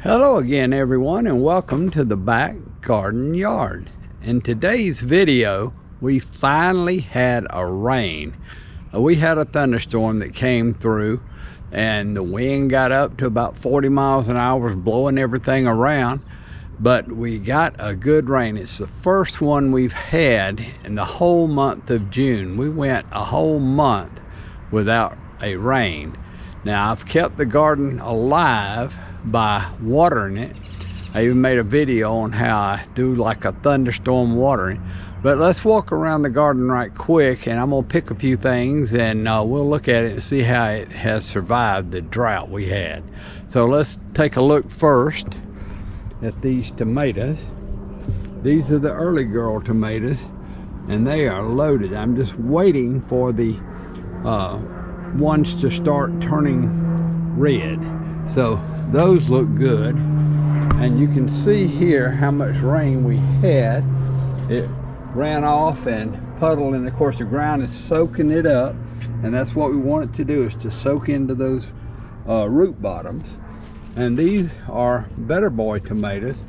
Hello again everyone, and welcome to the back garden yard. In today's video we finally had a rain. We had a thunderstorm that came through and the wind got up to about 40 miles an hour, was blowing everything around, but we got a good rain. It's the first one we've had in the whole month of June. We went a whole month without a rain. Now I've kept the garden alive by watering it. I even made a video on how I do like a thunderstorm watering. But let's walk around the garden right quick, and I'm gonna pick a few things and we'll look at it and see how it has survived the drought we had. So let's take a look first at these tomatoes. These are the early girl tomatoes and they are loaded. I'm just waiting for the ones to start turning red. So those look good, and you can see here how much rain we had. It ran off and puddled, and of course the ground is soaking it up, and that's what we want it to do, is to soak into those root bottoms. And these are Better Boy tomatoes,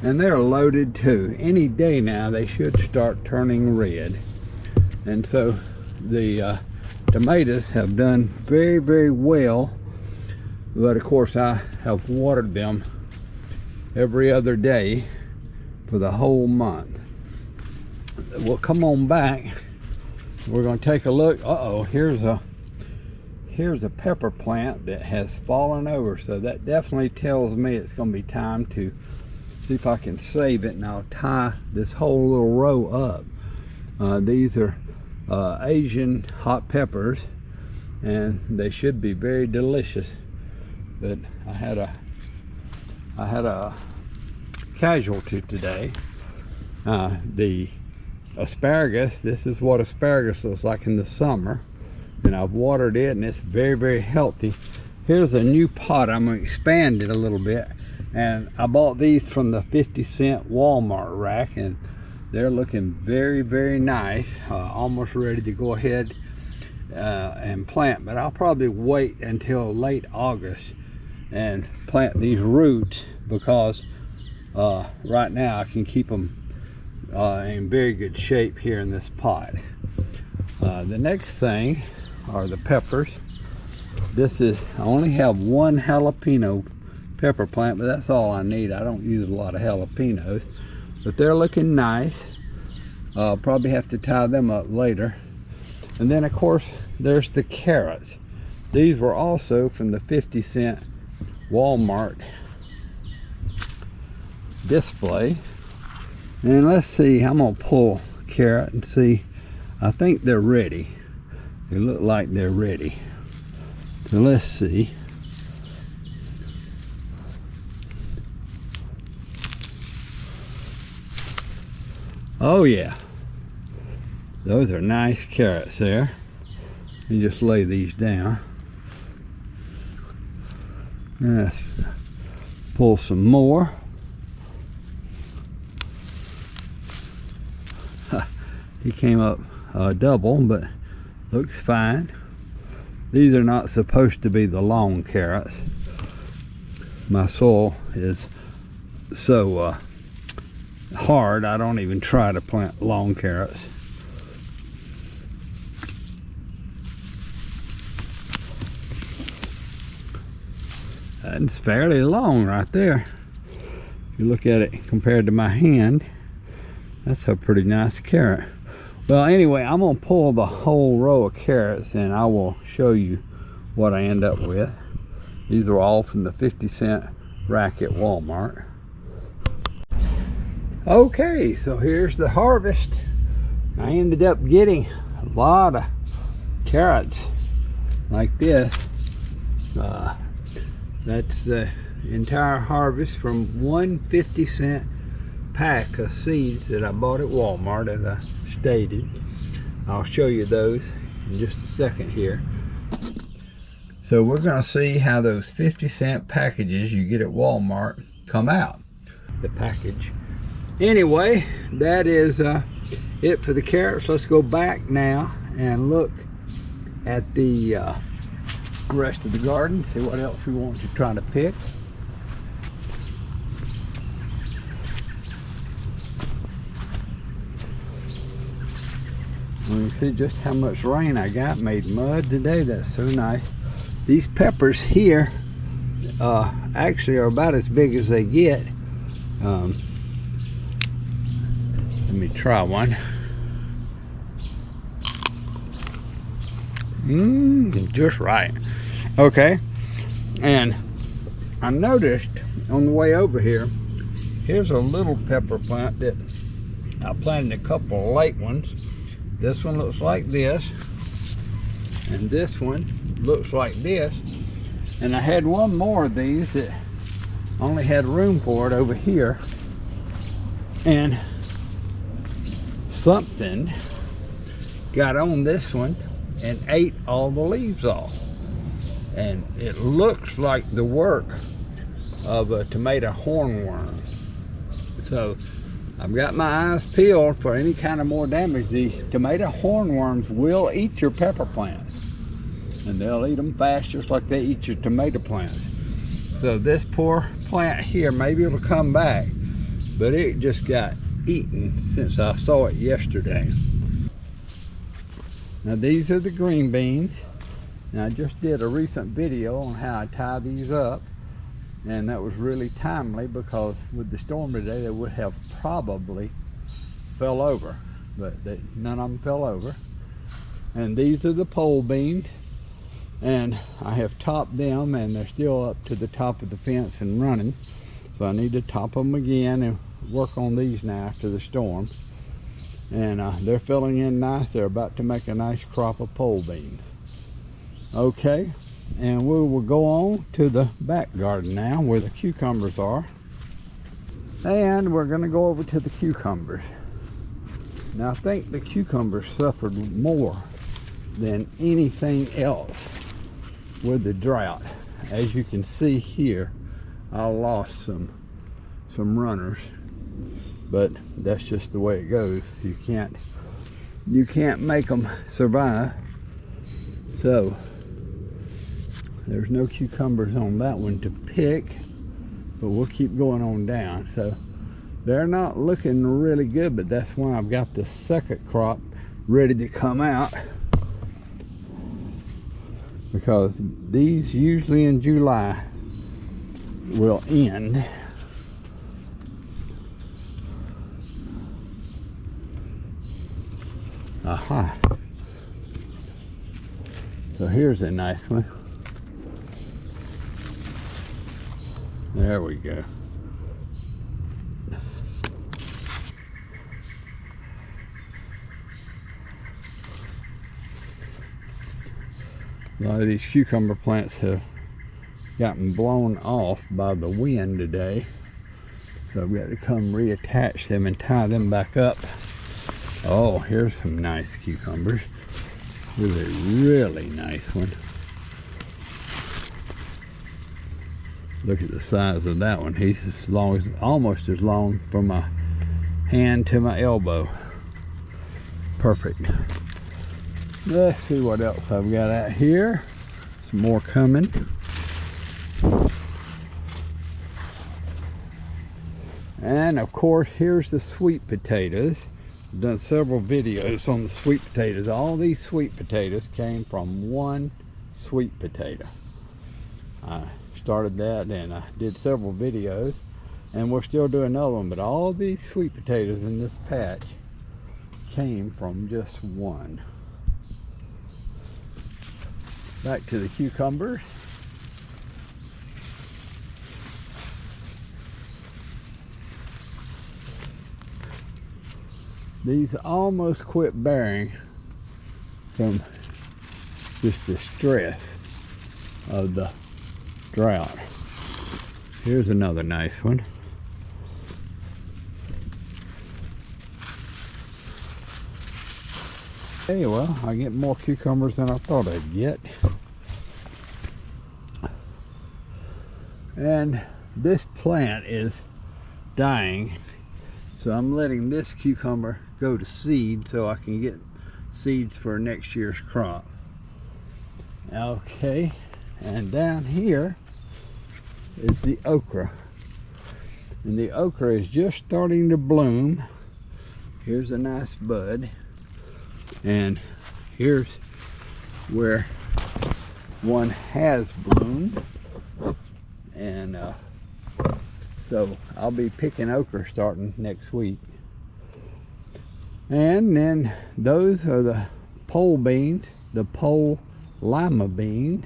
and they're loaded too. Any day now they should start turning red. And so the tomatoes have done very, very well. But of course I have watered them every other day for the whole month. We'll come on back. We're going to take a look. Here's a pepper plant that has fallen over, so that definitely tells me it's going to be time to see if I can save it, and I'll tie this whole little row up. These are Asian hot peppers, and they should be very delicious. But I had a casualty today. The asparagus, this is what asparagus looks like in the summer, and I've watered it and it's very, very healthy. Here's a new pot. I'm going to expand it a little bit, and I bought these from the 50-cent Walmart rack, and they're looking very, very nice. Almost ready to go ahead and plant, but I'll probably wait until late August and plant these roots, because right now I can keep them in very good shape here in this pot. The next thing are the peppers. I only have one jalapeno pepper plant, but that's all I need. I don't use a lot of jalapenos, but they're looking nice. I'll probably have to tie them up later. And then of course there's the carrots. These were also from the 50-cent Walmart display. And let's see, I'm gonna pull a carrot and see. I think they're ready. They look like they're ready. So let's see. Oh yeah, those are nice carrots there. Let me just lay these down. Let's pull some more. He came up double, but looks fine. These are not supposed to be the long carrots. My soil is so hard, I don't even try to plant long carrots. And it's fairly long right there. If you look at it compared to my hand, that's a pretty nice carrot. Well, anyway, I'm gonna pull the whole row of carrots and I will show you what I end up with. These are all from the 50-cent rack at Walmart. Okay, so here's the harvest. I ended up getting a lot of carrots like this. That's the entire harvest from one 50-cent pack of seeds that I bought at Walmart, as I stated. I'll show you those in just a second here. So we're going to see how those 50-cent packages you get at Walmart come out. The package. Anyway, that is it for the carrots. Let's go back now and look at the rest of the garden, see what else we want to try to pick. You can see just how much rain I got. Made mud today. That's so nice. These peppers here actually are about as big as they get. Let me try one. Just right. Okay, and I noticed on the way over here, here's a little pepper plant that I planted a couple of late ones. This one looks like this, and this one looks like this, and I had one more of these that only had room for it over here, and something got on this one and ate all the leaves off, and it looks like the work of a tomato hornworm. So I've got my eyes peeled for any kind of more damage. The tomato hornworms will eat your pepper plants, and they'll eat them fast just like they eat your tomato plants. So this poor plant here, maybe it'll come back, but it just got eaten since I saw it yesterday. Now these are the green beans. Now I just did a recent video on how I tie these up, and that was really timely because with the storm today they would have probably fell over, but none of them fell over. And these are the pole beans, and I have topped them, and they're still up to the top of the fence and running, so I need to top them again and work on these now after the storm. And they're filling in nice. They're about to make a nice crop of pole beans. Okay, and we will go on to the back garden now where the cucumbers are, and we're going to go over to the cucumbers. Now I think the cucumbers suffered more than anything else with the drought. As you can see here, I lost some runners, but that's just the way it goes. You can't make them survive. So there's no cucumbers on that one to pick, but we'll keep going on down. So they're not looking really good, but that's why I've got the second crop ready to come out, because these usually in July will end. Aha. So here's a nice one. There we go. A lot of these cucumber plants have gotten blown off by the wind today, so I've got to come reattach them and tie them back up. Oh, here's some nice cucumbers. Here's a really nice one. Look at the size of that one. He's almost as long from my hand to my elbow. Perfect. Let's see what else I've got out here. Some more coming. And of course, here's the sweet potatoes. I've done several videos on the sweet potatoes. All these sweet potatoes came from one sweet potato. I started that and I did several videos, and we're still doing another one, but all these sweet potatoes in this patch came from just one. Back to the cucumbers. These almost quit bearing from just the stress of the drought. Here's another nice one. Okay, well, I get more cucumbers than I thought I'd get. And this plant is dying, so I'm letting this cucumber go to seed so I can get seeds for next year's crop. Okay, and down here is the okra, and the okra is just starting to bloom. Here's a nice bud, And here's where one has bloomed. And so I'll be picking okra starting next week. And then those are the pole beans, the pole lima beans.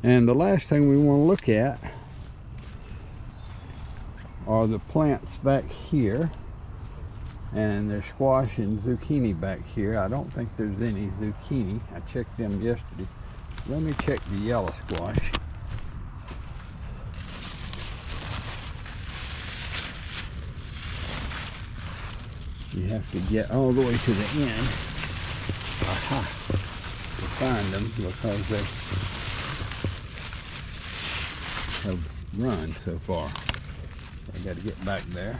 And the last thing we want to look at are the plants back here. And there's squash and zucchini back here. I don't think there's any zucchini. I checked them yesterday. Let me check the yellow squash. You have to get all the way to the end, aha, to find them, because they have run so far. I got to get back there.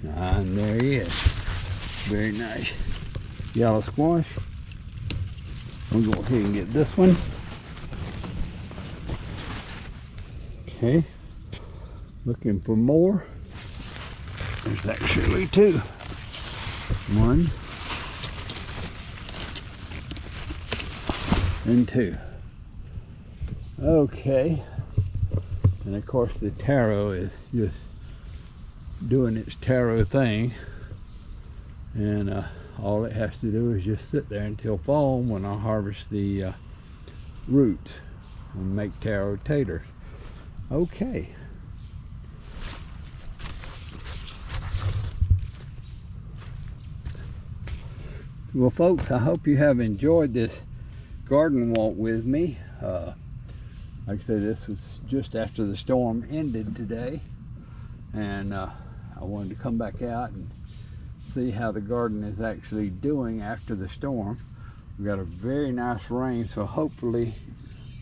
And there he is. Very nice yellow squash. We'll go ahead and get this one. Okay. Looking for more. There's actually two. One and two. Okay. And of course the taro is just doing its taro thing. And all it has to do is just sit there until fall, when I harvest the roots and make taro taters. Okay. Well, folks, I hope you have enjoyed this garden walk with me. Like I said, this was just after the storm ended today, and I wanted to come back out and see how the garden is actually doing after the storm. We got a very nice rain, so hopefully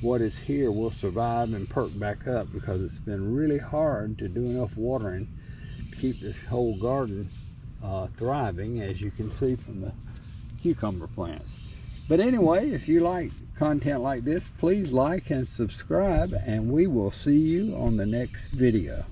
what is here will survive and perk back up, because it's been really hard to do enough watering to keep this whole garden thriving, as you can see from the cucumber plants. But anyway, if you like content like this, please like and subscribe, and we will see you on the next video.